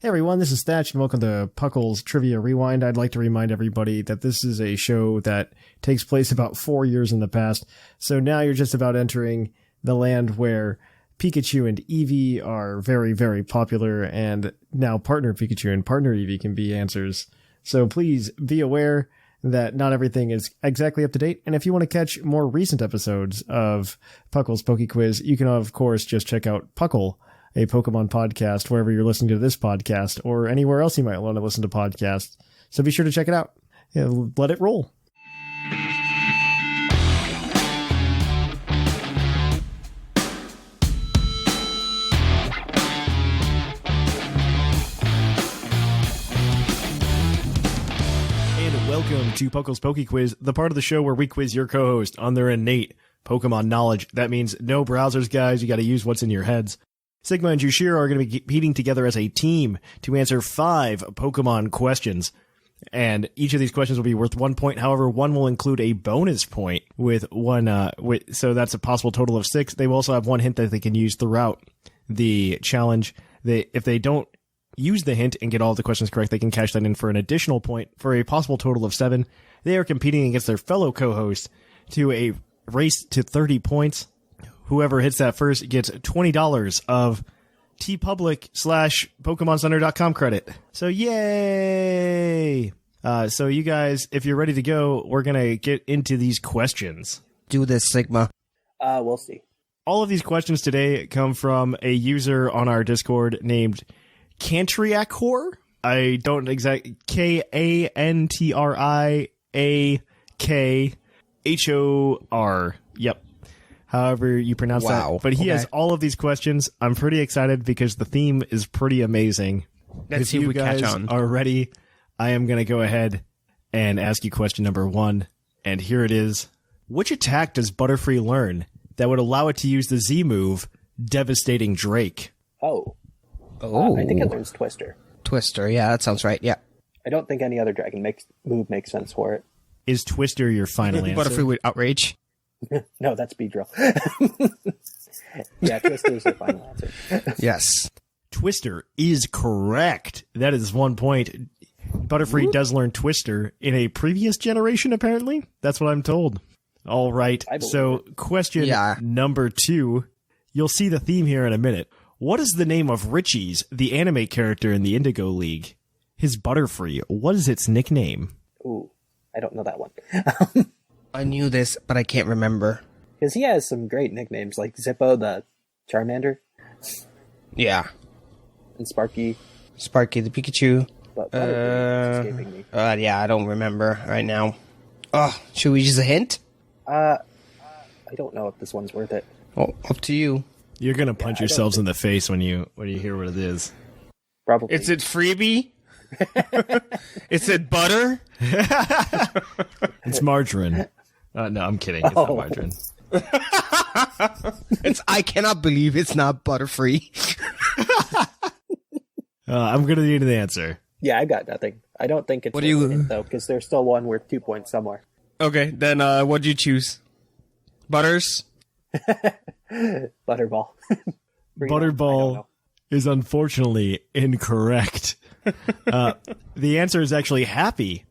Hey everyone, this is Thatch and welcome to PUCL's Trivia Rewind. I'd like to remind everybody that this is a show that takes place about 4 years in the past. So now you're just about entering the land where Pikachu and Eevee are very, very popular, and now Partner Pikachu and Partner Eevee can be answers. So please be aware that not everything is exactly up to date. And if you want to catch more recent episodes of PUCL's PokeQuiz, you can of course just check out PUCL, a Pokemon podcast, wherever you're listening to this podcast or anywhere else you might want to listen to podcasts. So be sure to check it out. Yeah, let it roll. And welcome to PUCL's PokeQuiz, the part of the show where we quiz your co-host on their innate Pokemon knowledge. That means no browsers, guys. You got to use what's in your heads. Sigma and Jushiro are going to be competing together as a team to answer 5 Pokemon questions. And each of these questions will be worth 1 point. However, one will include a bonus point with one, so that's a possible total of 6. They will also have one hint that they can use throughout the challenge. If they don't use the hint and get all the questions correct, they can cash that in for an additional point for a possible total of 7. They are competing against their fellow co-host to a race to 30 points. Whoever hits that first gets $20 of tpublic/PokemonCenter.com credit. So yay! So you guys, if you're ready to go, we're going to get into these questions. Do this, Sigma. We'll see. All of these questions today come from a user on our Discord named Cantriacor. I don't exactly... K-A-N-T-R-I-A-K-H-O-R. Yep. However you pronounce that. But he has all of these questions. I'm pretty excited because the theme is pretty amazing. Let's see if we catch on. If you guys are ready, I am going to go ahead and ask you question number 1. And here it is. Which attack does Butterfree learn that would allow it to use the Z move, Devastating Drake? I think it learns Twister. Twister, yeah, that sounds right, yeah. I don't think any other dragon move makes sense for it. Is Twister your final answer? Butterfree with Outrage. No, that's Beedrill. Yeah, Twister is the final answer. Yes. Twister is correct. That is 1 point. Butterfree does learn Twister in a previous generation, apparently. That's what I'm told. All right. So question number 2. You'll see the theme here in a minute. What is the name of Richie's, the anime character in the Indigo League? His Butterfree. What is its nickname? Ooh, I don't know that one. I knew this, but I can't remember. Because he has some great nicknames, like Zippo the Charmander. Yeah. And Sparky. Sparky the Pikachu. But Butterfree is escaping me. Yeah, I don't remember right now. Oh, should we use a hint? I don't know if this one's worth it. Oh, up to you. You're going to punch yourselves in the face when you hear what it is. Probably. Is it freebie? Is it butter? It's margarine. No, I'm kidding. It's not margarine. I cannot believe it's not Butterfree. I'm going to need an answer. Yeah, I got nothing. I don't think it's though, because there's still one worth 2 points somewhere. Okay, then what'd you choose? Butters? Butterball. Butterball is unfortunately incorrect. The answer is actually Happy.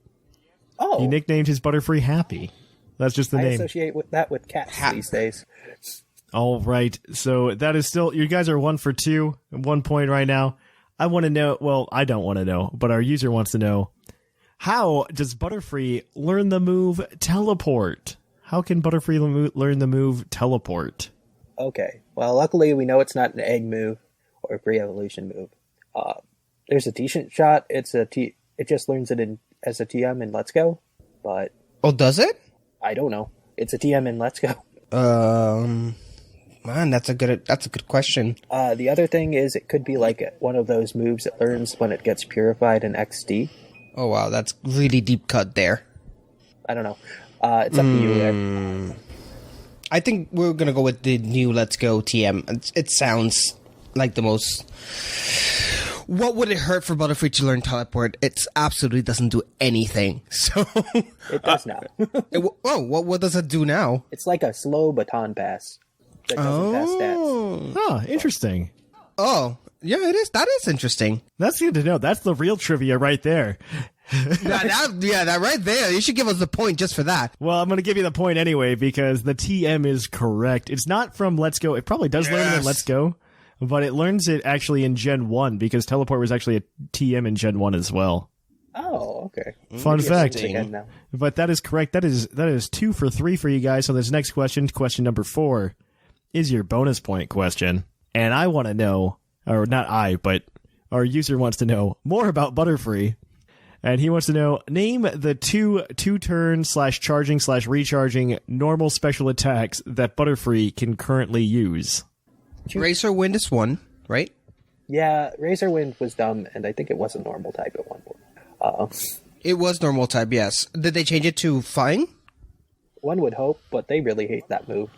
Oh. He nicknamed his Butterfree Happy. That's just the name. I associate that with cats these days. All right. So that is still, you guys are 1 for 2, 1 point right now. I want to know, well, I don't want to know, but our user wants to know, how does Butterfree learn the move Teleport? How can Butterfree learn the move Teleport? Okay. Well, luckily we know it's not an egg move or a pre-evolution move. There's a decent shot. It just learns it as a TM in Let's Go, but... Oh, does it? I don't know. It's a TM in Let's Go. Man, that's a good question. The other thing is it could be like one of those moves it learns when it gets purified in XD. Oh, wow, that's really deep cut there. I don't know. It's up to you there. I think we're going to go with the new Let's Go TM. It sounds like the most... What would it hurt for Butterfree to learn Teleport? It absolutely doesn't do anything. So it does now. What does it do now? It's like a slow baton pass that doesn't pass stats. Huh, interesting. Oh, Yeah, it is. That is interesting. That's good to know. That's the real trivia right there. that right there. You should give us the point just for that. Well, I'm going to give you the point anyway because the TM is correct. It's not from Let's Go. It probably does learn it in Let's Go, but it learns it actually in Gen 1 because Teleport was actually a TM in Gen 1 as well. Oh, okay. Fun fact. But that is correct. That is 2 for 3 for you guys. So this next question number 4, is your bonus point question. And I want to know, or not I, but our user wants to know more about Butterfree. And he wants to know, name the two-turn /charging /recharging normal special attacks that Butterfree can currently use. Razor Wind is one, right? Yeah, Razor Wind was dumb, and I think it was a normal type at one point. It was normal type, yes. Did they change it to Flying? One would hope, but they really hate that move.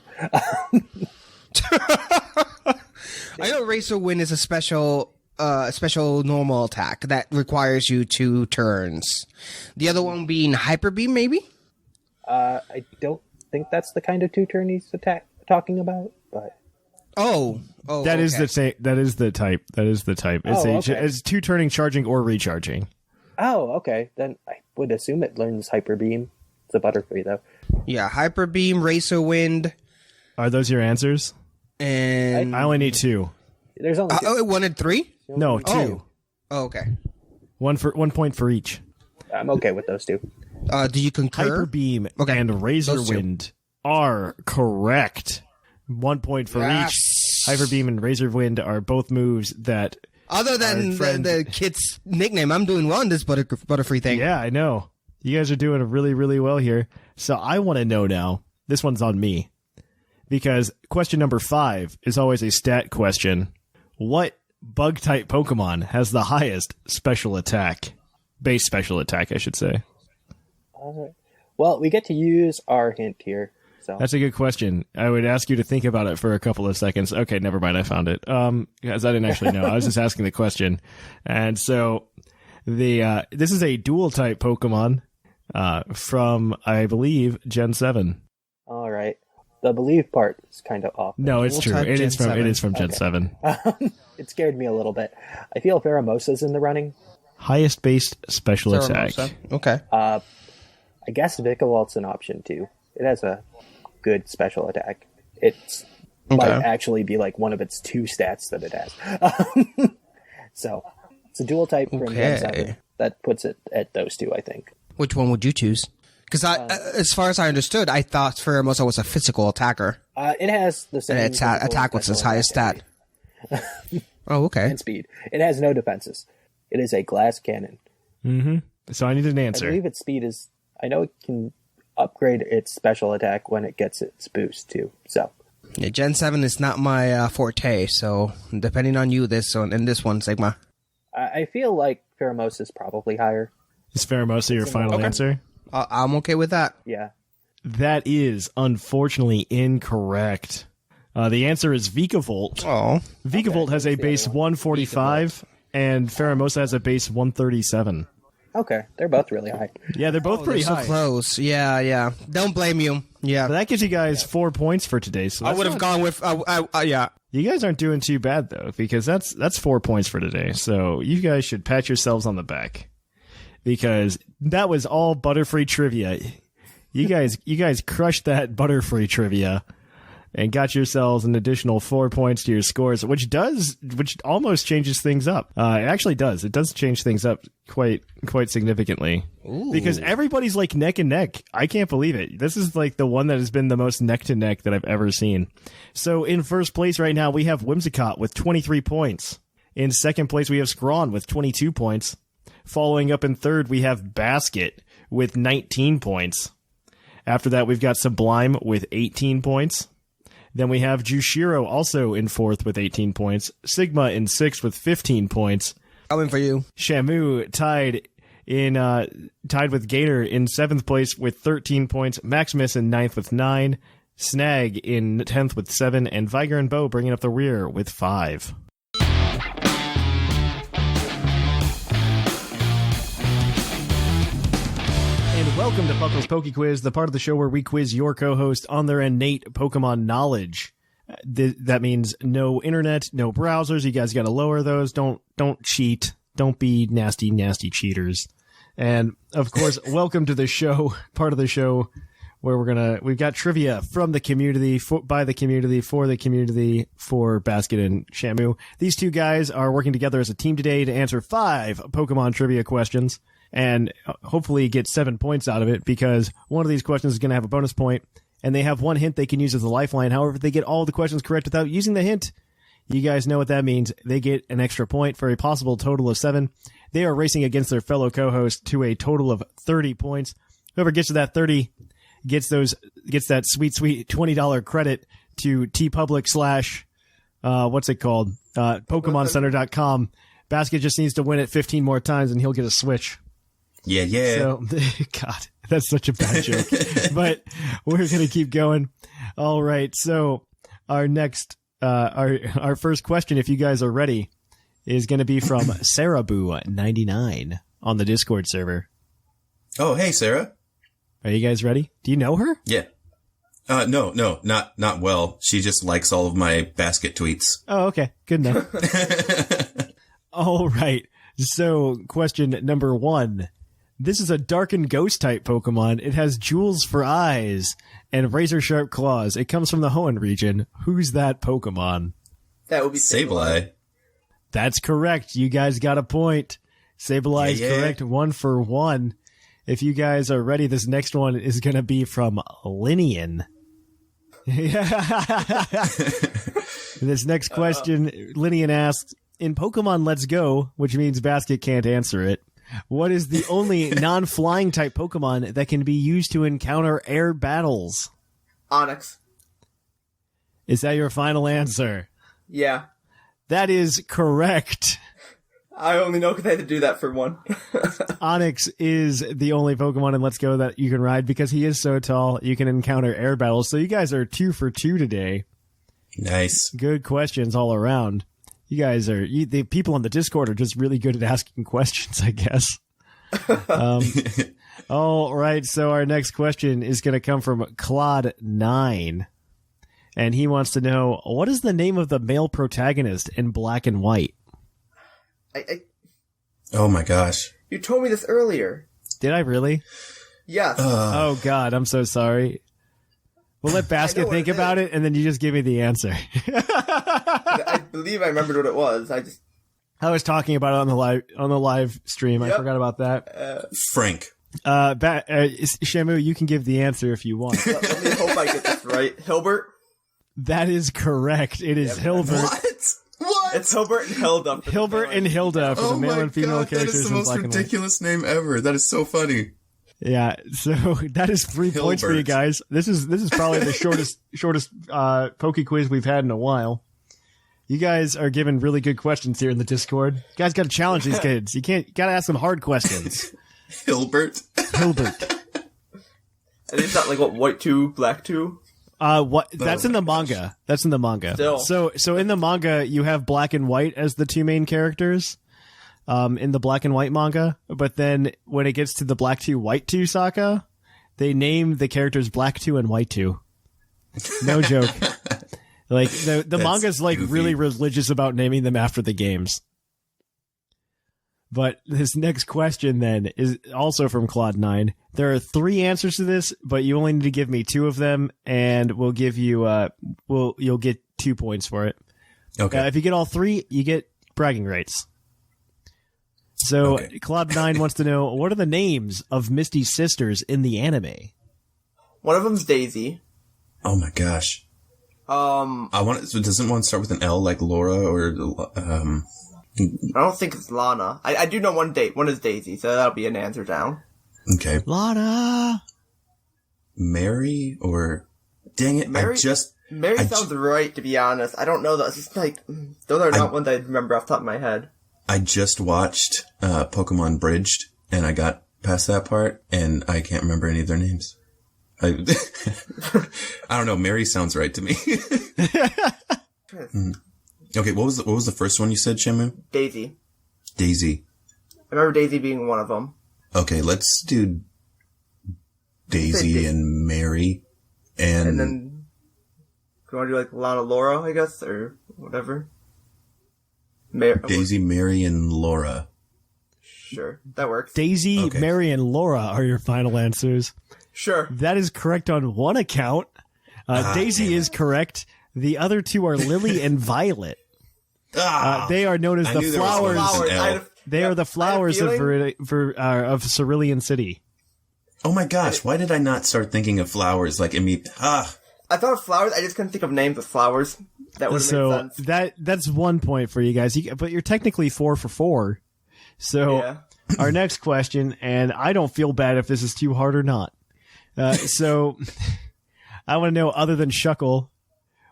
I know Razor Wind is a special normal attack that requires you 2 turns. The other one being Hyper Beam, maybe? I don't think that's the kind of 2-turn he's talking about, but... Oh, that is the same. That is the type. It's 2-turning, charging, or recharging. Oh, okay. Then I would assume it learns Hyper Beam. It's a Butterfree, though. Yeah, Hyper Beam, Razor Wind. Are those your answers? And I only need 2. There's only 2. it wanted 3? No, 2. Oh, okay. 1 point for each. I'm okay with those 2. Do you concur? Hyper Beam and Razor Wind are correct. 1 point for each. Hyper Beam and Razor Wind are both moves that... Other than the kid's nickname, I'm doing well in this Butterfree thing. Yeah, I know. You guys are doing really, really well here. So I want to know now. This one's on me. Because question number 5 is always a stat question. What bug-type Pokemon has the highest special attack? Base special attack, I should say. Well, we get to use our hint here. So. That's a good question. I would ask you to think about it for a couple of seconds. Okay, never mind. I found it. Because I didn't actually know. I was just asking the question. And so this is a dual-type Pokemon from, I believe, Gen 7. All right. The believe part is kind of off. No, it's true. It is from Gen 7. It scared me a little bit. I feel Pheromosa's in the running. Highest based special attack. Okay. I guess Vikavolt an option too. It has a good special attack. It might actually be like one of its 2 stats that it has. So it's a dual type from Gen 7. That puts it at those 2, I think. Which one would you choose? Because as far as I understood, I thought Pheromosa was a physical attacker. It has the same... And attack was its highest stat. Oh, okay. And speed. It has no defenses. It is a glass cannon. Mm-hmm. So I need an answer. I believe its speed is... I know it can upgrade its special attack when it gets its boost, too. So... Yeah, Gen 7 is not my forte, so depending on you in this one, Sigma. I feel like Pheromosa is probably higher. Is Pheromosa your final answer? I'm okay with that. Yeah. That is unfortunately incorrect. The answer is Vikavolt. Oh. Vikavolt has a base 145, and Pheromosa has a base 137. Okay, they're both really high. Yeah, they're both pretty high. So close. Yeah. Don't blame you. Yeah. But that gives you guys 4 points for today. So I would have gone with, yeah. You guys aren't doing too bad, though, because that's 4 points for today. So you guys should pat yourselves on the back. Because that was all Butterfree trivia. You guys crushed that Butterfree trivia and got yourselves an additional 4 points to your scores, which almost changes things up. It actually does. It does change things up quite significantly. Ooh. Because everybody's like neck and neck. I can't believe it. This is like the one that has been the most neck to neck that I've ever seen. So in first place right now, we have Whimsicott with 23 points. In second place, we have Zcron with 22 points. Following up in third, we have Basket with 19 points. After that, we've got Sublime with 18 points. Then we have Jushiro also in fourth with 18 points. Sigma in sixth with 15 points. Coming for you. Shamu tied with Gator in seventh place with 13 points. Maximus in ninth with 9. Snag in 10th with 7. And Viger and Bo bringing up the rear with 5. And welcome to PUCL's PokeQuiz, the part of the show where we quiz your co-host on their innate Pokemon knowledge. That means no internet, no browsers. You guys got to lower those. Don't cheat. Don't be nasty cheaters. And of course, welcome to the show, part of the show where we've got trivia from the community, by the community, for Basket and Shamu. These two guys are working together as a team today to answer 5 Pokemon trivia questions and hopefully get 7 points out of it, because one of these questions is going to have a bonus point, and they have one hint they can use as a lifeline. However, if they get all the questions correct without using the hint, you guys know what that means. They get an extra point for a possible total of 7. They are racing against their fellow co-host to a total of 30 points. Whoever gets to that 30 gets that sweet $20 credit to TeePublic / what's it called? PokemonCenter.com. Basket just needs to win it 15 more times and he'll get a Switch. Yeah. So, God, that's such a bad joke. But we're going to keep going. All right. So our next, our first question, if you guys are ready, is going to be from Sarahboo99 on the Discord server. Oh, hey, Sarah. Are you guys ready? Do you know her? Yeah. No, not well. She just likes all of my Basket tweets. Oh, okay. Good enough. All right. So, question number 1. This is a dark and ghost type Pokemon. It has jewels for eyes and razor sharp claws. It comes from the Hoenn region. Who's that Pokemon? That would be Sableye. That's correct. You guys got a point. Sableye is correct. 1 for 1. If you guys are ready, this next one is going to be from Linian. This next question, Linian asks, in Pokemon Let's Go, which means Basket can't answer it, what is the only non-flying type Pokemon that can be used to encounter air battles? Onyx. Is that your final answer? Yeah. That is correct. I only know because I had to do that for one. Onyx is the only Pokemon in Let's Go that you can ride because he is so tall. You can encounter air battles. So you guys are 2 for 2 today. Nice. Good questions all around. You guys are, the people on the Discord are just really good at asking questions, I guess. All right. So our next question is going to come from Claude9. And he wants to know, what is the name of the male protagonist in Black and White? Oh my gosh. You told me this earlier. Did I really? Yes. Oh God, I'm so sorry. We'll let Basket think about it, and then you just give me the answer. I believe I remembered what it was. I was talking about it on the live stream. Yep. I forgot about that. Frank. Shamu, you can give the answer if you want. Let me hope I get this right. Hilbert? That is correct. It is Hilbert. What? It's Hilbert and Hilda. Hilbert and Hilda for the male and female characters in Black and White. That is the most ridiculous name ever. That is so funny. Yeah, so that is 3 points for you guys. This is probably the shortest PokeQuiz we've had in a while. You guys are giving really good questions here in the Discord. You guys got to challenge these kids. Got to ask them hard questions. Hilbert. And it's not like what, white 2, black 2? That's in the manga. That's in the manga. Still. So in the manga, you have Black and White as the 2 main characters. In the Black and White manga, but then when it gets to the Black 2, White 2 saga, they name the characters Black 2 and White 2. No joke. Like the manga's like goofy. Really religious about naming them after the games. But this next question then is also from Claude9. There are 3 answers to this, but you only need to give me 2 of them, and we'll give you you'll get 2 points for it. Okay. If you get all 3, you get bragging rights. So, okay. Claude9 wants to know, what are the names of Misty's sisters in the anime? One of them's Daisy. Oh my gosh. Doesn't one start with an L like Laura or, I don't think it's Lana. I do know one is Daisy, so that'll be an answer down. Okay. Lana! Mary or, dang it, Mary sounds right, to be honest. I don't know, those. It's like, those are not ones I remember off the top of my head. I just watched Pokemon Bridged, and I got past that part, and I can't remember any of their names. I don't know. Mary sounds right to me. Okay, what was the first one you said, Shamu? Daisy. Daisy. I remember Daisy being one of them. Okay, let's do Daisy and Mary, and then you want to do like Lana Laura, I guess, or whatever? Daisy, Mary, and Laura. Sure, that works. Daisy, Okay. Mary, and Laura are your final answers. Sure. That is correct on one account. Daisy is correct. The other two are Lily and Violet. They are known as I the knew there was one flowers. with an L. They are the flowers of Cerulean City. Oh my gosh, why did I not start thinking of flowers like I thought of flowers, I just couldn't think of names of flowers. That would have made sense. That's 1 point for you guys. But you're technically 4 for 4. So Yeah. our next question, and I don't feel bad if this is too hard or not. So I want to know, other than Shuckle,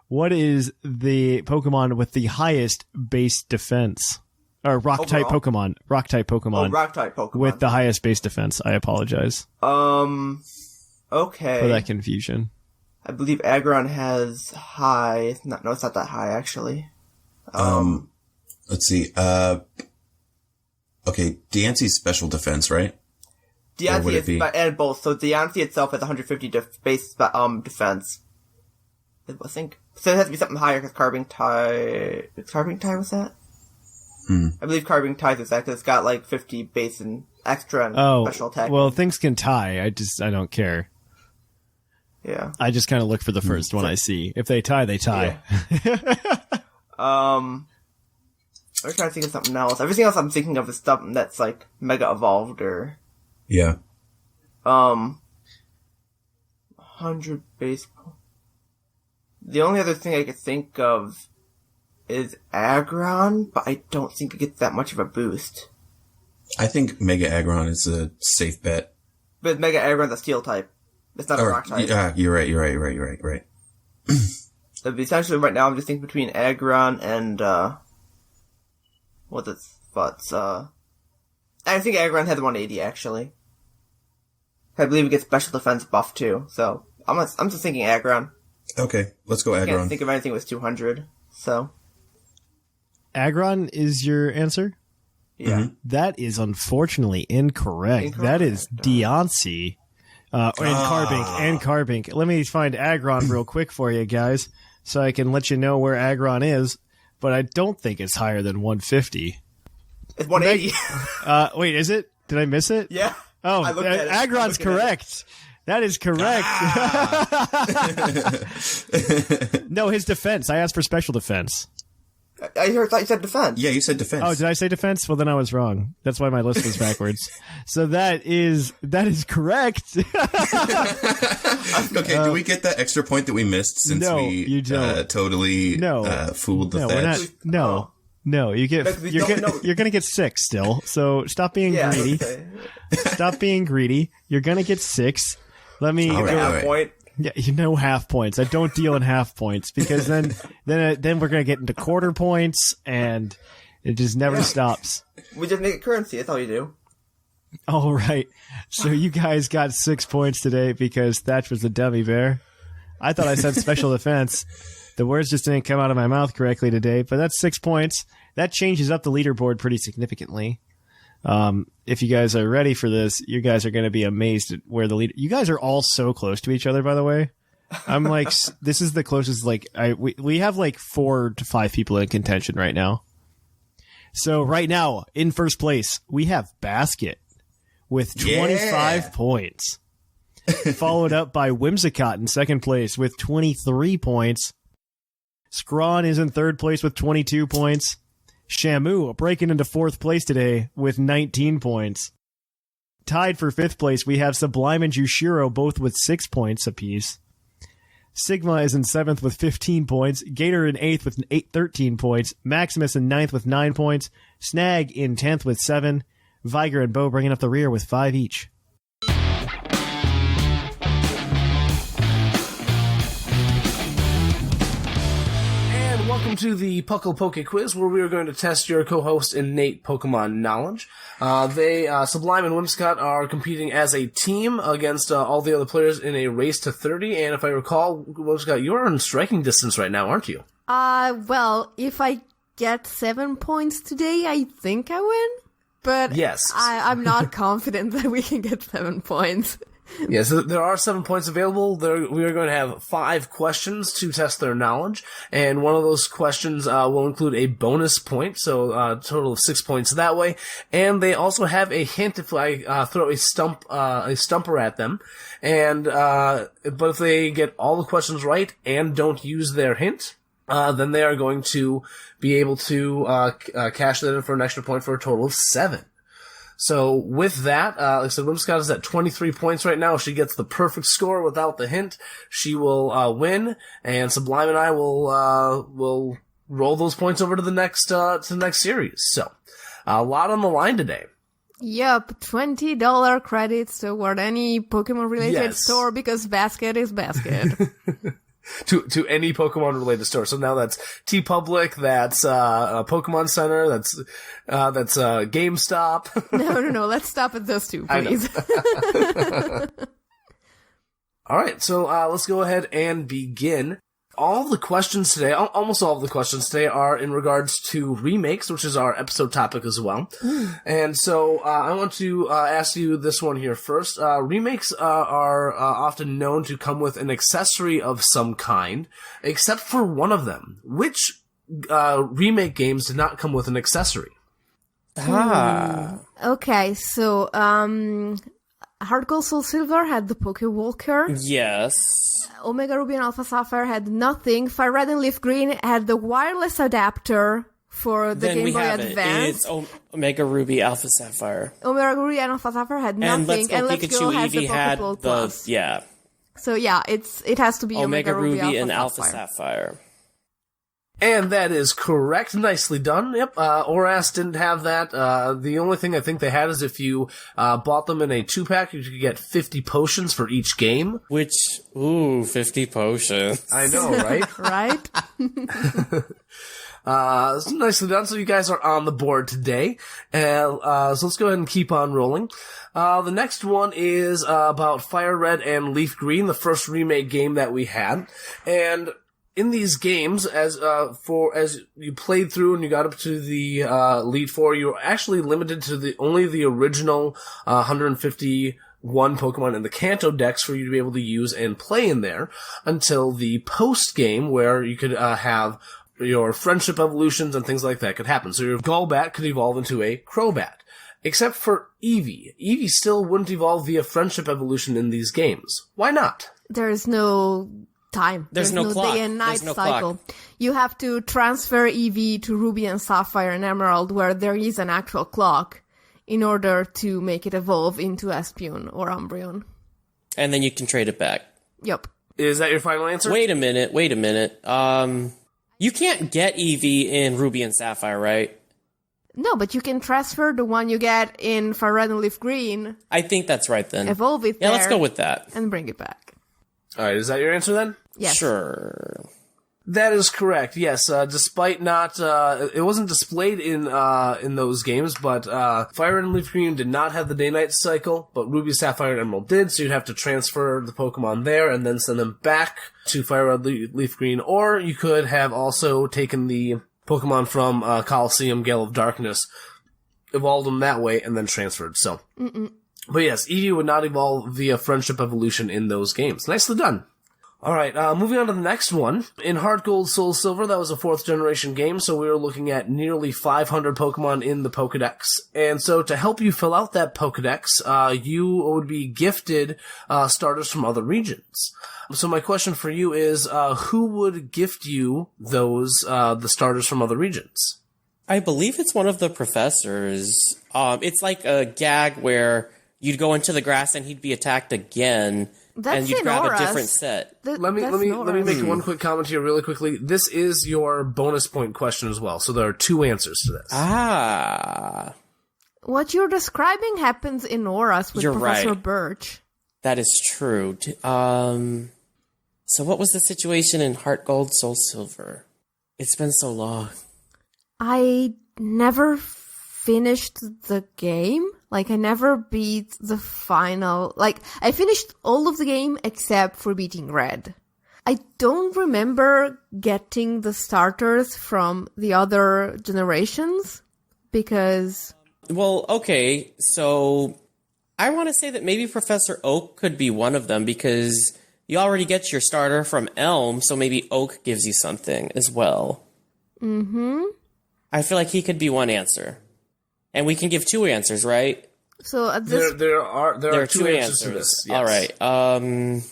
what is the Pokemon with the highest base defense? Or rock-type Pokemon. Rock-type Pokemon. Oh, rock-type Pokemon. With the highest base defense. I apologize. Okay. For that confusion. I believe Aggron has high. No, it's not that high, actually. let's see, okay, Deancey's special defense, right? Deancey is and both. So Deancey itself has 150 base defense. I think so. It has to be something higher because Carbing Tie. Carbing Tie was that? I believe Carbing Tie is that because it's got like 50 base and extra and special attack. Well, things can tie. I don't care. Yeah. I just kind of look for the first one I see. If they tie, they tie. Yeah. I'm trying to think of something else. Everything else I'm thinking of is stuff that's like mega evolved or 100 base. The only other thing I could think of is Aggron, but I don't think it gets that much of a boost. I think Mega Aggron is a safe bet. But Mega Aggron's a steel type. It's not a rock type. Yeah, you're right. So essentially right now I'm just thinking between Aggron and, I think Aggron has 180 actually. I believe it gets special defense buff too, so I'm just thinking Aggron. Okay, let's go Aggron. I can't think of anything with 200, so. Aggron is your answer? Yeah. Mm-hmm. That is unfortunately incorrect. That is Deancey. And Carbink. Let me find Aggron real quick for you guys, so I can let you know where Aggron is, but I don't think it's higher than 150. It's 180. Wait, is it? Did I miss it? Yeah. Oh, Aggron's correct. That is correct. No, his defense. I asked for special defense. I thought you said defense. Yeah, you said defense. Oh, did I say defense? Well, then I was wrong. That's why my list was backwards. So that is correct. Okay, do we get that extra point that we missed since you don't. Totally fooled the Thatch? No, you get you're gonna get 6 still. So stop being greedy. Okay. Stop being greedy. You're gonna get 6. Let me half point. Yeah, half points. I don't deal in half points because then we're gonna get into quarter points and it just never stops. We just make it currency. That's all you do. All right. So you guys got 6 points today because Thatch was the dummy bear. I thought I said special defense. The words just didn't come out of my mouth correctly today, but that's 6 points. That changes up the leaderboard pretty significantly. If you guys are ready for this, you guys are going to be amazed at where the leader. You guys are all so close to each other, by the way. I'm like, this is the closest. Like, we have like 4 to 5 people in contention right now. So right now, in first place, we have Basket with 25 points, followed up by Whimsicott in second place with 23 points. Zcron is in third place with 22 points. Shamu breaking into fourth place today with 19 points. Tied for fifth place, we have Sublime and Jushiro both with 6 points apiece. Sigma is in seventh with 15 points. Gator in eighth with 13 points. Maximus in ninth with 9 points. Snag in 10th with 7. Viger and Bo bringing up the rear with 5 each. Welcome to the PUCL PokeQuiz, where we are going to test your co-host's innate Pokemon knowledge. Sublime and Whimsicott are competing as a team against all the other players in a race to 30, and if I recall, Whimsicott, you're in striking distance right now, aren't you? Well, if I get 7 points today, I think I win, but yes. I'm not confident that we can get 7 points. Yes, there are 7 points available. We are going to have 5 questions to test their knowledge, and one of those questions will include a bonus point, so a total of 6 points that way. And they also have a hint if I throw a stumper at them, and but if they get all the questions right and don't use their hint, then they are going to be able to cash that in for an extra point for a total of 7. So with that, like I said, Whimsicott is at 23 points right now. If she gets the perfect score without the hint, she will win, and Sublime and I will roll those points over to the next series. So a lot on the line today. Yep, $20 credits toward any Pokemon-related store because basket is basket. To any Pokemon-related store. So now that's TeePublic, that's Pokemon Center, that's GameStop. No, let's stop at those two, please. All right, so let's go ahead and begin. All the questions today, almost all of the questions today are in regards to remakes, which is our episode topic as well. And so I want to ask you this one here first. Remakes are often known to come with an accessory of some kind, except for one of them. Which remake games did not come with an accessory? Okay, so Heart Gold Soul Silver had the Pokewalker. Yes. Omega Ruby and Alpha Sapphire had nothing. Fire Red and Leaf Green had the wireless adapter for the Game Boy Advance. It's Omega Ruby, Alpha Sapphire. Omega Ruby and Alpha Sapphire had nothing. And Let's Go has Eevee the had Pokeball Plus. Yeah. So yeah, it has to be Omega Ruby and Alpha Alpha Sapphire. And that is correct. Nicely done. Yep. Oras didn't have that. The only thing I think they had is if you bought them in a 2-pack, you could get 50 potions for each game. 50 potions. I know, right? Right? Nicely done. So you guys are on the board today. So let's go ahead and keep on rolling. The next one is about Fire Red and Leaf Green, the first remake game that we had. And in these games, as you played through and you got up to the Elite Four, you were actually limited to only the original 151 Pokemon in the Kanto Dex for you to be able to use and play in there until the post game, where you could have your friendship evolutions and things like that could happen. So your Golbat could evolve into a Crobat. Except for Eevee. Eevee still wouldn't evolve via friendship evolution in these games. Why not? There's no time. There's no clock. Day and night There's no cycle. clock. You have to transfer Eevee to Ruby and Sapphire and Emerald, where there is an actual clock, in order to make it evolve into Espeon or Umbreon. And then you can trade it back. Yep. Is that your final answer? Wait a minute. You can't get Eevee in Ruby and Sapphire, right? No, but you can transfer the one you get in Fire Red and Leaf Green. I think that's right then. Evolve it Yeah, there. let's go with that. And bring it back. All right, is that your answer then? Yes. Sure. That is correct. Yes, despite not, it wasn't displayed in those games, but Fire Red and Leaf Green did not have the day-night cycle, but Ruby, Sapphire, and Emerald did. So you'd have to transfer the Pokemon there and then send them back to Fire Red, Leaf Green, or you could have also taken the Pokemon from Colosseum, Gale of Darkness, evolved them that way, and then transferred. So, But yes, Eevee would not evolve via friendship evolution in those games. Nicely done. All right, moving on to the next one. In Heart Gold Soul Silver, that was a 4th generation game, so we were looking at nearly 500 Pokemon in the Pokedex. And so to help you fill out that Pokedex, you would be gifted starters from other regions. So my question for you is, who would gift you those the starters from other regions? I believe it's one of the professors. It's like a gag where you'd go into the grass and he'd be attacked again. And you'd grab a different set. Let me make one quick comment here really quickly. This is your bonus point question as well, so there are 2 answers to this. What you're describing happens in Oras with Professor Birch. That is true. So what was the situation in Heart Gold Soul Silver? It's been so long. I never finished the game. Like, I never beat the final... Like, I finished all of the game except for beating Red. I don't remember getting the starters from the other generations, because... Well, okay, so I want to say that maybe Professor Oak could be one of them because you already get your starter from Elm, so maybe Oak gives you something as well. Mm-hmm. I feel like he could be one answer. And we can give 2 answers, right? So at this there are 2 answers to this. Yes. All right.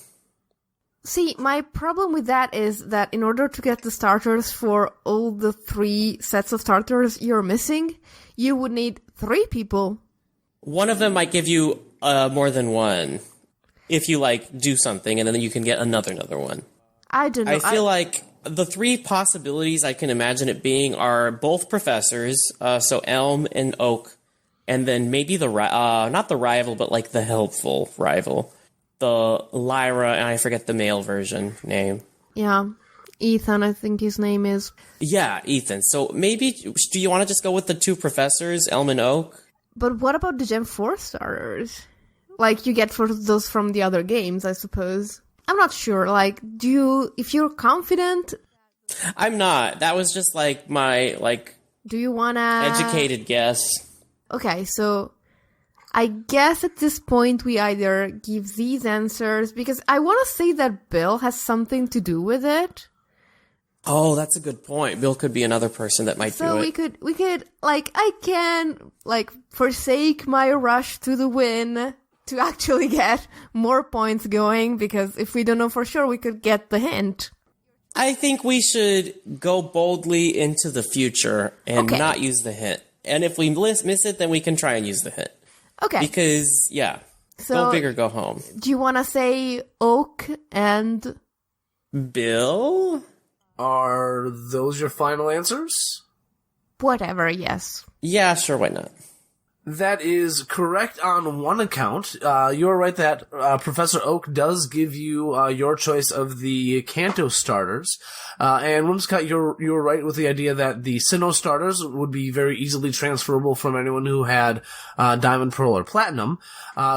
See, my problem with that is that in order to get the starters for all the 3 sets of starters you're missing, you would need 3 people. One of them might give you more than one if you do something, and then you can get another one. I don't know. I feel like the 3 possibilities I can imagine it being are both professors, so Elm and Oak, and then maybe not the rival, but the helpful rival. The Lyra, and I forget the male version name. Yeah, Ethan, I think his name is. Yeah, Ethan. So maybe, do you want to just go with the 2 professors, Elm and Oak? But what about the Gen 4 starters? You get for those from the other games, I suppose. I'm not sure. If you're confident... I'm not. That was just my, do you wanna... educated guess. Okay, so... I guess at this point we either give these answers, because I want to say that Bill has something to do with it. Oh, that's a good point. Bill could be another person that might do it. So we could, I can, forsake my rush to the win to actually get more points going, because if we don't know for sure, we could get the hint. I think we should go boldly into the future and not use the hint. And if we miss it, then we can try and use the hint. Okay. Because, go big or go home. Do you want to say Oak and... Bill? Are those your final answers? Whatever, yes. Yeah, sure, why not? That is correct on one account. You're right that Professor Oak does give you your choice of the Kanto starters. And Whimsicott, you're right with the idea that the Sinnoh starters would be very easily transferable from anyone who had Diamond, Pearl, or Platinum.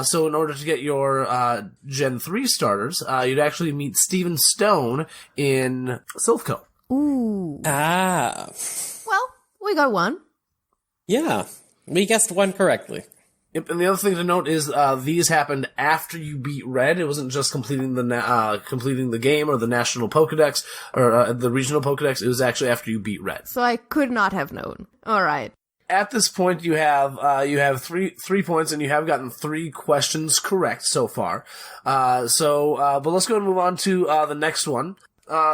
So in order to get your Gen 3 starters, you'd actually meet Steven Stone in Silphco. Ooh. Ah. Well, we got one. Yeah. We guessed one correctly. Yep, and the other thing to note is these happened after you beat Red. It wasn't just completing the game or the national Pokedex or the regional Pokedex. It was actually after you beat Red. So I could not have known. All right. At this point, you have 3 points, and you have gotten 3 questions correct so far. But let's go and move on to the next one.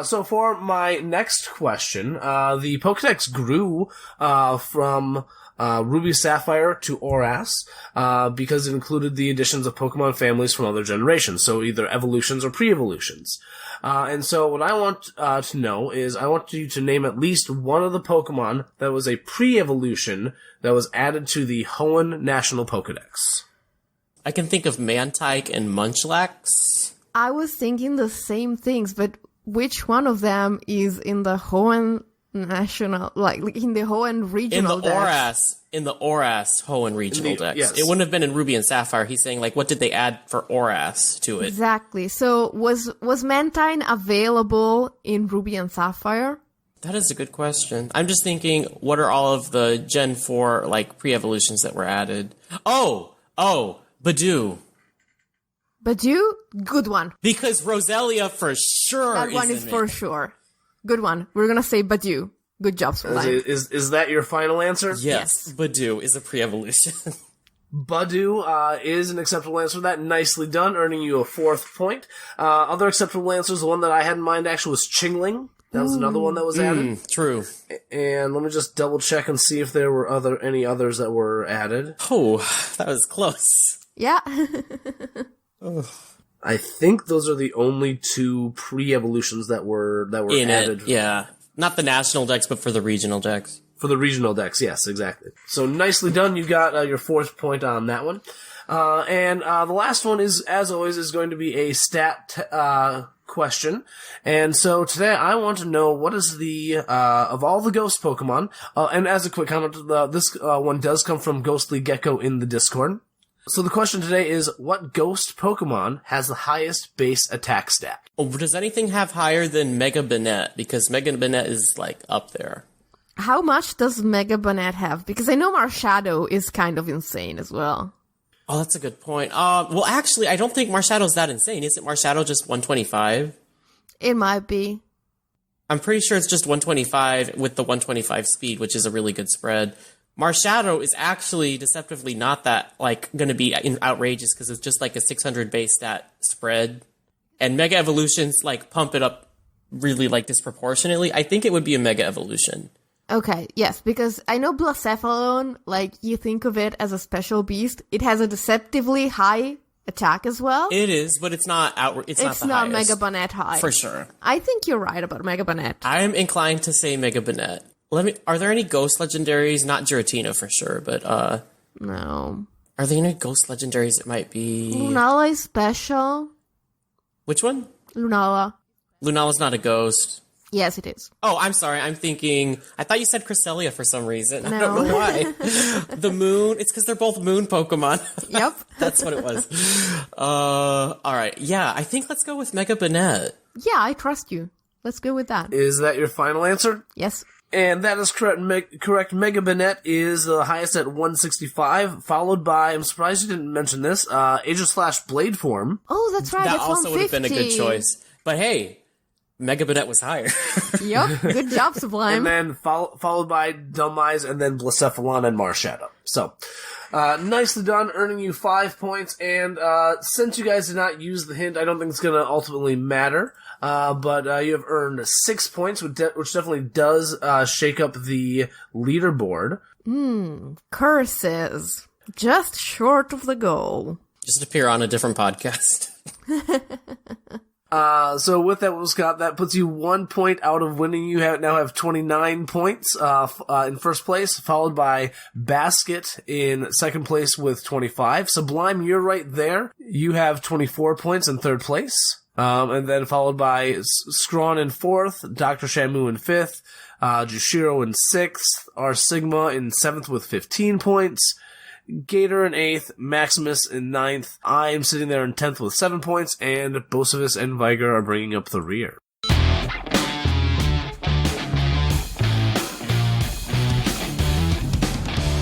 So for my next question, the Pokedex grew from Ruby Sapphire to Oras, because it included the additions of Pokemon families from other generations, so either evolutions or pre-evolutions. And so what I want to know is, I want you to name at least one of the Pokemon that was a pre-evolution that was added to the Hoenn National Pokedex. I can think of Mantike and Munchlax. I was thinking the same things, but which one of them is in the Hoenn National, in the Hoenn Regional Dex? In the Oras Hoenn Regional Dex. Yes. It wouldn't have been in Ruby and Sapphire. He's saying, what did they add for Oras to it? Exactly. So was Mantine available in Ruby and Sapphire? That is a good question. I'm just thinking, what are all of the Gen 4, pre-evolutions that were added? Oh, Badoo. Badoo? Good one. Because Roselia for sure That one is for sure. Good one. We're gonna say Badoo. Good job, Sublime. Is that your final answer? Yes. Badoo is a pre-evolution. Badoo is an acceptable answer for that. Nicely done, earning you a 4th point. Other acceptable answers, the one that I had in mind actually was Chingling. That was another one that was added. True. And let me just double check and see if there were any others that were added. Oh, that was close. Yeah. I think those are the only 2 pre-evolutions that were in added. It, yeah. Not the national decks, but for the regional decks. For the regional decks, yes, exactly. So nicely done. You got your 4th point on that one. And the last one is, as always, is going to be a stat question. And so today I want to know what is the of all the ghost Pokemon. And as a quick comment, this one does come from Ghostly Gecko in the Discord. So the question today is, what ghost Pokemon has the highest base attack stat? Oh, does anything have higher than Mega Banette? Because Mega Banette is, up there. How much does Mega Banette have? Because I know Marshadow is kind of insane as well. Oh, that's a good point. Well, actually, I don't think Marshadow's that insane. Isn't Marshadow just 125? It might be. I'm pretty sure it's just 125 with the 125 speed, which is a really good spread. Marshadow is actually deceptively not that, like, going to be outrageous because it's just like a 600 base stat spread. And Mega Evolutions, like, pump it up really, like, disproportionately. I think it would be a Mega Evolution. Okay, yes, because I know Blacephalon, like, you think of it as a special beast. It has a deceptively high attack as well. It is, but it's not It's not Mega Banette high. For sure. I think you're right about Mega Banette. I'm inclined to say Mega Banette. Are there any Ghost Legendaries? Not Giratina for sure, but no. Are there any Ghost Legendaries that might be Lunala is special. Which one? Lunala. Lunala's not a ghost. Yes, it is. Oh, I'm sorry. I thought you said Cresselia for some reason. No. I don't know why. The moon. It's because they're both moon Pokemon. Yep. That's what it was. All right. Yeah, I think let's go with Mega Banette. Yeah, I trust you. Let's go with that. Is that your final answer? Yes. And that is correct. Correct. Mega Banette is the highest at 165, followed by, I'm surprised you didn't mention this, Aegis Blade Form. Oh, that's right. That that's also would have been a good choice. But hey, Mega Banette was higher. Yep, good job, Sublime. And then followed by Dummise, and then Blacephalon and Marshadow. So, nicely done, earning you 5 points. And since you guys did not use the hint, I don't think it's going to ultimately matter. But you have earned 6 points, which definitely does shake up the leaderboard. Curses. Just short of the goal. Just appear on a different podcast. So with that, Whimsicott, that puts you 1 point out of winning. You now have 29 points in first place, followed by Basket in second place with 25. Sublime, you're right there. You have 24 points in third place. And then followed by Zcron in fourth, Dr. Shamu in fifth, Jushiro in sixth, R.Sigma in seventh with 15 points, Gator in 8th, Maximus in 9th, I am sitting there in 10th with 7 points, and Bocephus and Viger are bringing up the rear.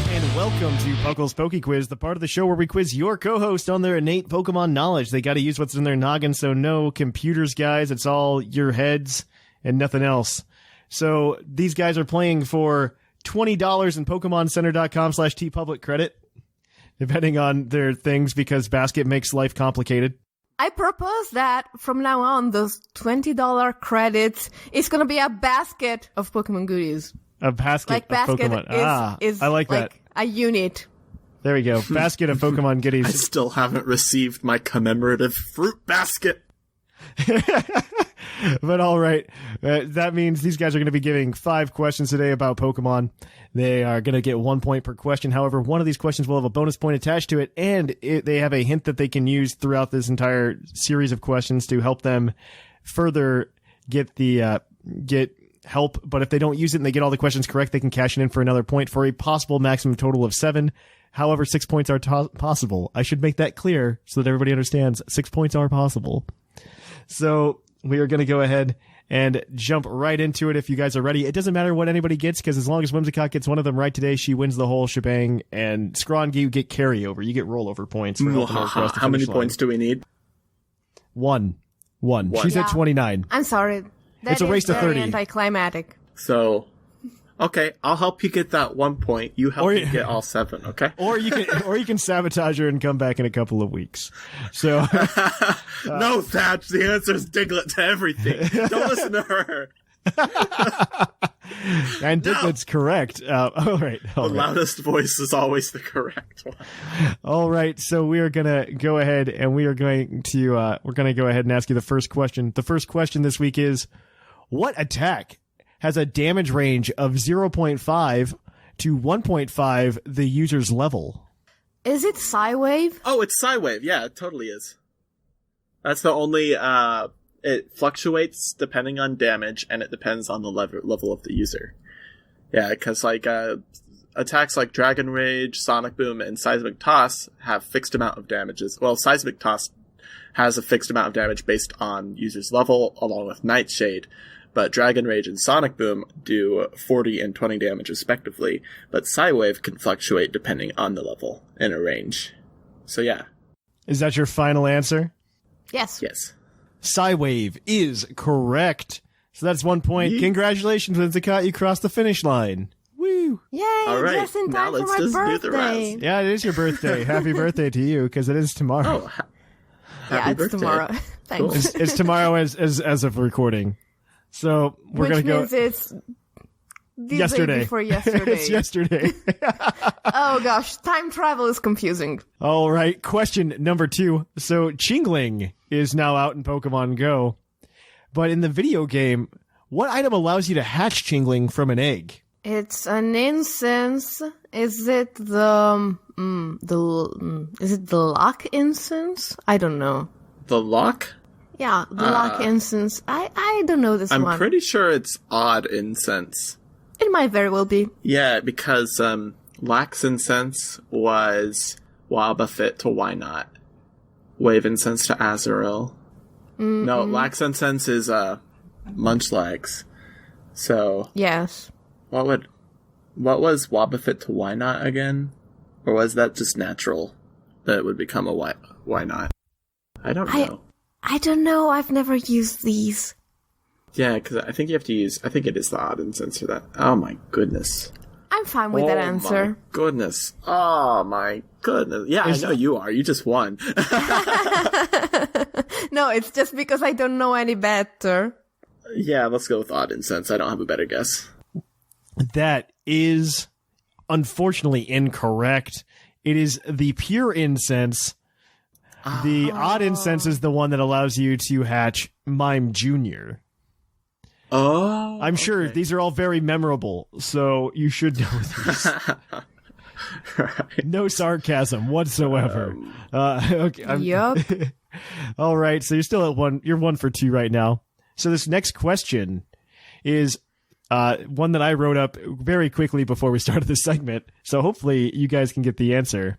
And welcome to PuCL's PokeQuiz, the part of the show where we quiz your co-host on their innate Pokemon knowledge. They gotta use what's in their noggin, so no computers, guys. It's all your heads and nothing else. So these guys are playing for $20 in PokemonCenter.com/tpublic credit, depending on their things, because Basket makes life complicated. I propose that from now on, those $20 credits is going to be a basket of Pokemon goodies. A basket of Pokemon. Is I like that. A unit. There we go. Basket of Pokemon goodies. I still haven't received my commemorative fruit basket. But all right, that means these guys are going to be giving 5 questions today about Pokemon. They are going to get 1 point per question. However, one of these questions will have a bonus point attached to it, and they have a hint that they can use throughout this entire series of questions to help them further get help. But if they don't use it and they get all the questions correct, they can cash it in for another point for a possible maximum total of 7. However, 6 points are possible. I should make that clear so that everybody understands 6 points are possible. So we are going to go ahead and jump right into it if you guys are ready. It doesn't matter what anybody gets, because as long as Whimsicott gets one of them right today, she wins the whole shebang. And Zcron, you get carryover. You get rollover points. For helping her across the How many finish line. points do we need? One. She's at 29. I'm sorry. It's a race to 30. Anticlimactic. So, okay, I'll help you get that 1 point. You help me get all 7, okay? Or you can sabotage her and come back in a couple of weeks. So no, Thatch, the answer is Diglett to everything. Don't listen to her. And Diglett's correct. All right. The loudest voice is always the correct one. All right. So we are gonna go ahead and we're gonna go ahead and ask you the first question. The first question this week is, what attack has a damage range of 0.5 to 1.5 the user's level? Is it Psywave? Oh, it's Psywave. Yeah, it totally is. That's the only, it fluctuates depending on damage, and it depends on the level of the user. Yeah, because attacks like Dragon Rage, Sonic Boom, and Seismic Toss have fixed amount of damages. Well, Seismic Toss has a fixed amount of damage based on user's level, along with Nightshade. But Dragon Rage and Sonic Boom do 40 and 20 damage respectively, but Psywave can fluctuate depending on the level in a range. So yeah. Is that your final answer? Yes. Yes. Psywave is correct. So that's 1 point. Congratulations, Whimsicott. You crossed the finish line. Woo! Yay! All right. Just in Now time for let's my just do the birthday. rest. Yeah, it is your birthday. Happy birthday to you, because it is tomorrow. Oh, Yeah, happy it's birthday. tomorrow. Thanks. It's tomorrow as of recording. So we're Which going to go... means it's the yesterday. day before yesterday. It's yesterday. Oh gosh, time travel is confusing. All right, question number 2. So Chingling is now out in Pokemon Go, but in the video game, what item allows you to hatch Chingling from an egg? It's an incense. Is it the is it the lock incense? I don't know. The lock? Yeah, the lock incense. I don't know this one. I'm pretty sure it's odd incense. It might very well be. Yeah, because Lax incense was Wobbuffet to Why Not. Wave incense to Azurill. No, Lax incense is Munchlax. So Yes. what was Wobbuffet to Why Not again? Or was that just natural that it would become a why not? I don't know. I don't know. I've never used these. Yeah, because I think you have to use. I think it is the odd incense for that. Oh my goodness. I'm fine with that answer. My goodness. Oh my goodness. Yeah, I know you are. You just won. No, it's just because I don't know any better. Yeah, let's go with odd incense. I don't have a better guess. That is unfortunately incorrect. It is the pure incense. The odd incense is the one that allows you to hatch Mime Jr. Oh. I'm sure these are all very memorable, so you should know these. Right. No sarcasm whatsoever. Okay, Yup. all right, so you're still at 1. You're 1 for 2 right now. So this next question is one that I wrote up very quickly before we started this segment, so hopefully you guys can get the answer.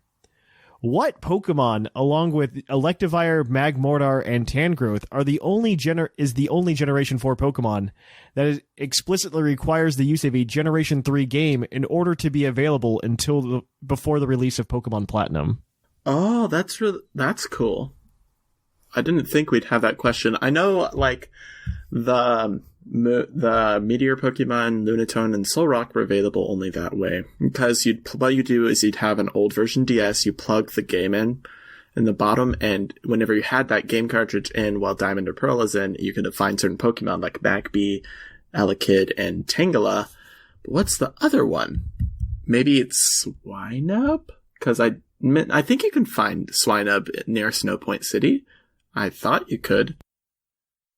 What Pokemon, along with Electivire, Magmortar, and Tangrowth, are the only Generation 4 Pokemon that explicitly requires the use of a Generation 3 game in order to be available until before the release of Pokemon Platinum? Oh, that's cool. I didn't think we'd have that question. I know, like, the Meteor Pokemon, Lunatone, and Solrock were available only that way. Because what you do is you'd have an old version DS, you plug the game in the bottom, and whenever you had that game cartridge in while Diamond or Pearl is in, you could find certain Pokemon like Magby, Elekid, and Tangela. But what's the other one? Maybe it's Swinub? Because I think you can find Swinub near Snowpoint City. I thought you could.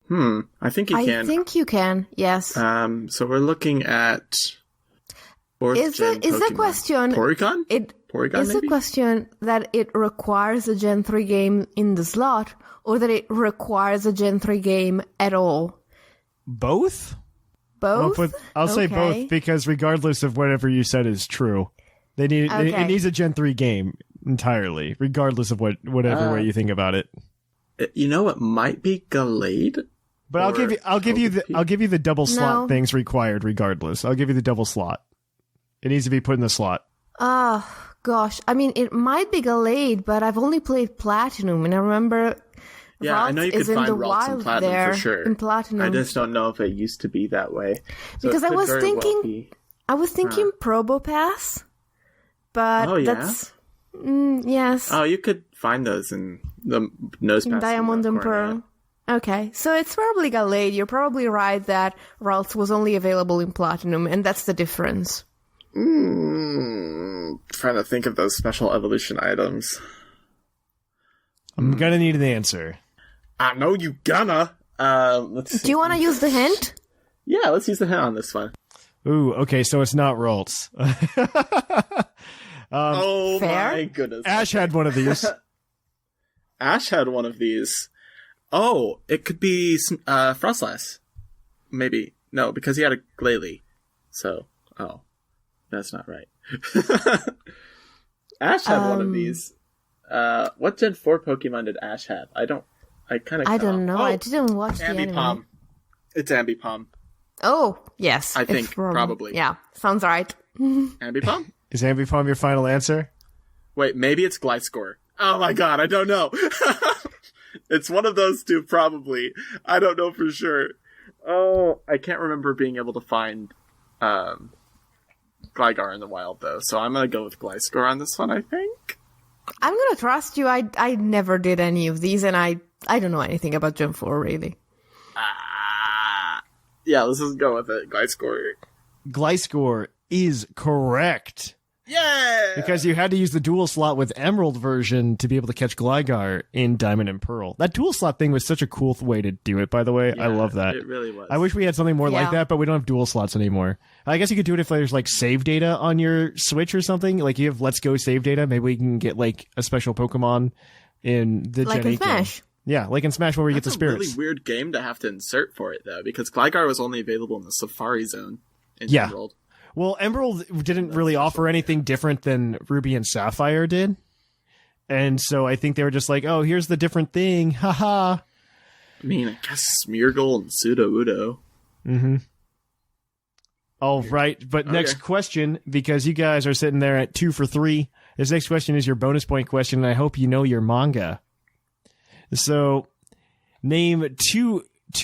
I think you can. I think you can, yes. So we're looking at Is the question Porygon? Porygon, is the question that it requires a Gen 3 game in the slot, or that it requires a Gen 3 game at all? Both? Both? I'll say both, because regardless of whatever you said is true, it needs a Gen 3 game entirely, regardless of whatever way you think about it. You know, it might be Gallade. But I'll give you the double slot things required regardless. I'll give you the double slot. It needs to be put in the slot. Gosh. I mean, it might be Gallade, but I've only played Platinum, and I remember I know you could find Ralts in Platinum for sure. In Platinum. I just don't know if it used to be that way. So because I was thinking Probopass, but that's... yes. Oh, you could find those in the Nosepass. Diamond and Pearl. Okay, so it's probably Gallade. You're probably right that Ralts was only available in Platinum, and that's the difference. Trying to think of those special evolution items. I'm gonna need an answer. I know you gonna. Let's see. Do you want to use the hint? Yeah, let's use the hint on this one. Ooh, okay, so it's not Ralts. Oh fair? My goodness. Ash had one of these. Ash had one of these. Oh, it could be Frostlass. Maybe. No, because he had a Glalie. So, that's not right. Ash had one of these. What Gen 4 Pokemon did Ash have? I don't know. I didn't watch the anime. Ambipom. It's Ambipom. Oh, yes. I think, probably. Yeah, sounds right. Ambipom? Is Ambipom your final answer? Wait, maybe it's Gliscor. Oh my god, I don't know. It's one of those two, probably. I don't know for sure. Oh, I can't remember being able to find Gligar in the wild, though, so I'm gonna go with Gliscor on this one, I think. I'm gonna trust you. I never did any of these, and I don't know anything about Gen 4, really. Yeah, let's just go with it. Gliscor. Gliscor is correct. Yeah! Because you had to use the dual slot with Emerald version to be able to catch Gligar in Diamond and Pearl. That dual slot thing was such a cool way to do it, by the way. Yeah, I love that. It really was. I wish we had something more like that, but we don't have dual slots anymore. I guess you could do it if there's like save data on your Switch or something. Like you have Let's Go save data. Maybe we can get like a special Pokemon in the like Gen 8 in Smash. game. Yeah, like in Smash where we get the spirits. It's a really weird game to have to insert for it, though, because Gligar was only available in the Safari Zone in Emerald. Well, Emerald didn't really offer anything different than Ruby and Sapphire did. And so I think they were just like, oh, here's the different thing. Haha. I mean, I guess Smeargle and Sudowoodo. Mm-hmm. All right, but next question, because you guys are sitting there at 2 for 3. This next question is your bonus point question, and I hope you know your manga. So, name two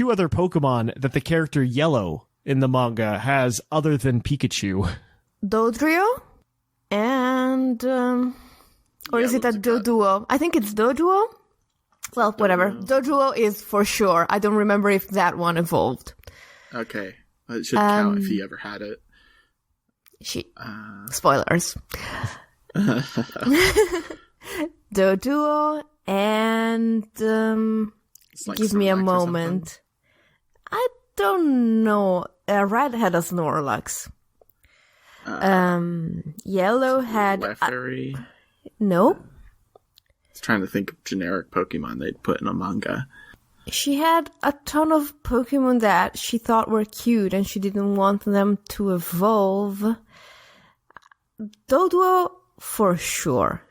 other Pokemon that the character Yellow in the manga has other than Pikachu. Dodrio? And, or is it a Doduo? I think it's Doduo? Well, whatever. Doduo is for sure. I don't remember if that one evolved. Okay. It should count if he ever had it. Spoilers. Doduo and, like give me a moment. I don't know. Red had a Snorlax. Yellow had... Clefairy. No. I was trying to think of generic Pokemon they'd put in a manga. She had a ton of Pokemon that she thought were cute and she didn't want them to evolve. Doduo for sure.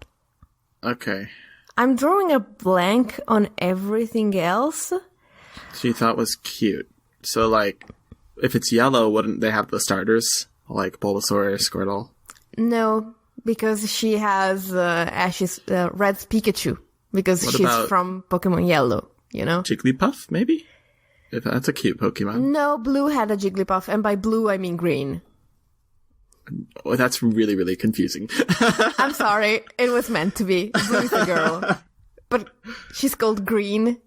Okay. I'm drawing a blank on everything else. She thought was cute. So, like, if it's yellow, wouldn't they have the starters? Like Bulbasaur or Squirtle? No, because she has Red's Pikachu. Because she's from Pokemon Yellow, you know? Jigglypuff, maybe? If that's a cute Pokemon. No, Blue had a Jigglypuff, and by blue I mean green. Oh, that's really, really confusing. I'm sorry, it was meant to be. Blue's a girl. But she's called Green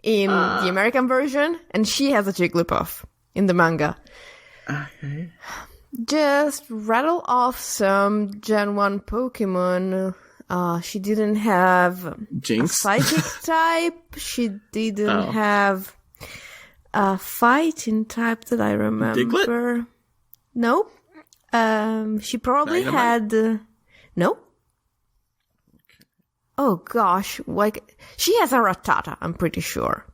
in the American version, and she has a Jigglypuff in the manga. Okay. Just rattle off some Gen 1 Pokemon. She didn't have Jinx? a Psychic type. She didn't have a Fighting type that I remember. Diglett? Nope. She probably had... Nope. Okay. Oh gosh, like she has a Rattata, I'm pretty sure.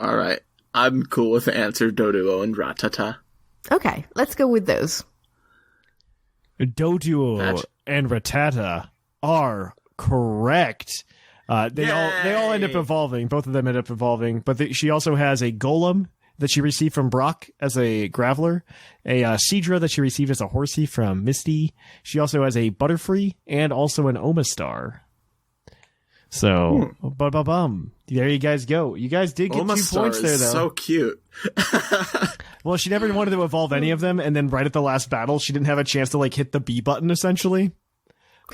Alright. I'm cool with the answer Doduo and Rattata. Okay, let's go with those. Doduo Thatch. and Rattata are correct. They all end up evolving. Both of them end up evolving. But she also has a Golem that she received from Brock as a Graveler, a Seadra that she received as a Horsey from Misty. She also has a Butterfree and also an Omastar. So, bum. There you guys go. You guys did get Omastar 2 points there, though. Is so cute. Well, she never wanted to evolve any of them, and then right at the last battle, she didn't have a chance to like hit the B button, essentially.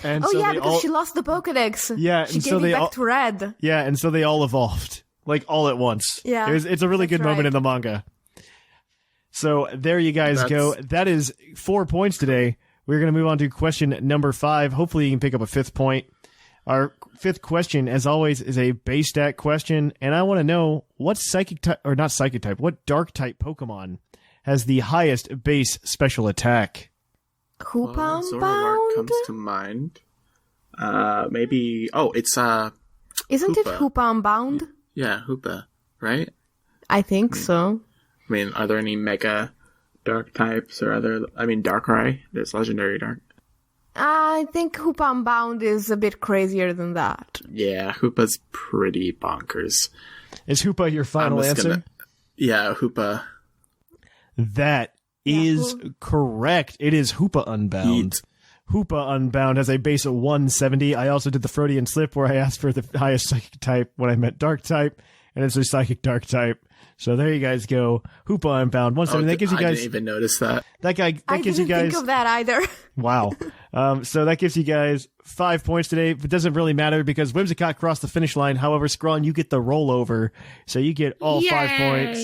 And oh so yeah, because she lost the Pokedex. Yeah, she and gave so it they back to Red. Yeah, and so they all evolved, like all at once. Yeah, it's a really good moment in the manga. So there you guys go. That is 4 points today. We're going to move on to question number 5. Hopefully you can pick up a 5th point. Our 5th question, as always, is a base stat question, and I want to know what psychic type, or not psychic type, what dark type Pokemon has the highest base special attack? Hoopam Zoroark comes to mind. Maybe. Oh, it's Isn't Hoopa. it Hoopam Bound? Yeah, Hoopa, right? I think so. I mean, are there any mega dark types or other? I mean, Darkrai. There's legendary dark. I think Hoopam Bound is a bit crazier than that. Yeah, Hoopa's pretty bonkers. Is Hoopa your final answer? Yeah, Hoopa. That is correct. It is Hoopa Unbound. Hoopa Unbound has a base of 170. I also did the Freudian slip where I asked for the highest psychic type when I meant dark type, and it's a psychic dark type. So there you guys go. Hoopa Unbound 170. That gives you guys. I didn't even notice that. That gives you guys. I didn't think of that either. Wow. So that gives you guys 5 points today. It doesn't really matter because Whimsicott crossed the finish line. However, Zcron, you get the rollover, so you get all 5 points.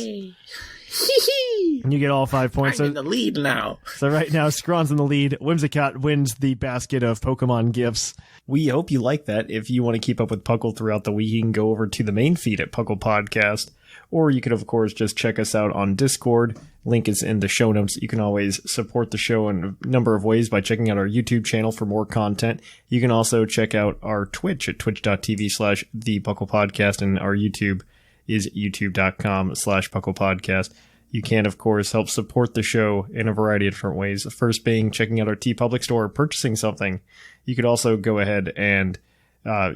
And you get all 5 points. I'm in the lead now. So right now, Zcron's in the lead. Whimsicott wins the basket of Pokemon gifts. We hope you like that. If you want to keep up with Puckle throughout the week, you can go over to the main feed at Puckle Podcast. Or you could, of course, just check us out on Discord. Link is in the show notes. You can always support the show in a number of ways by checking out our YouTube channel for more content. You can also check out our Twitch at twitch.tv/thepucklepodcast, and our YouTube is youtube.com/pucklepodcast. You can, of course, help support the show in a variety of different ways. The first being checking out our TeePublic store or purchasing something. You could also go ahead and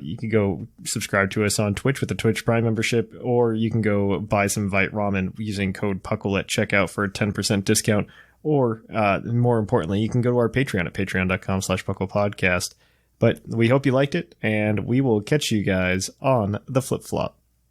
you can go subscribe to us on Twitch with a Twitch Prime membership, or you can go buy some Vite Ramen using code Puckle at checkout for a 10% discount. Or, more importantly, you can go to our Patreon at patreon.com/pucklepodcast. But we hope you liked it, and we will catch you guys on the flip-flop.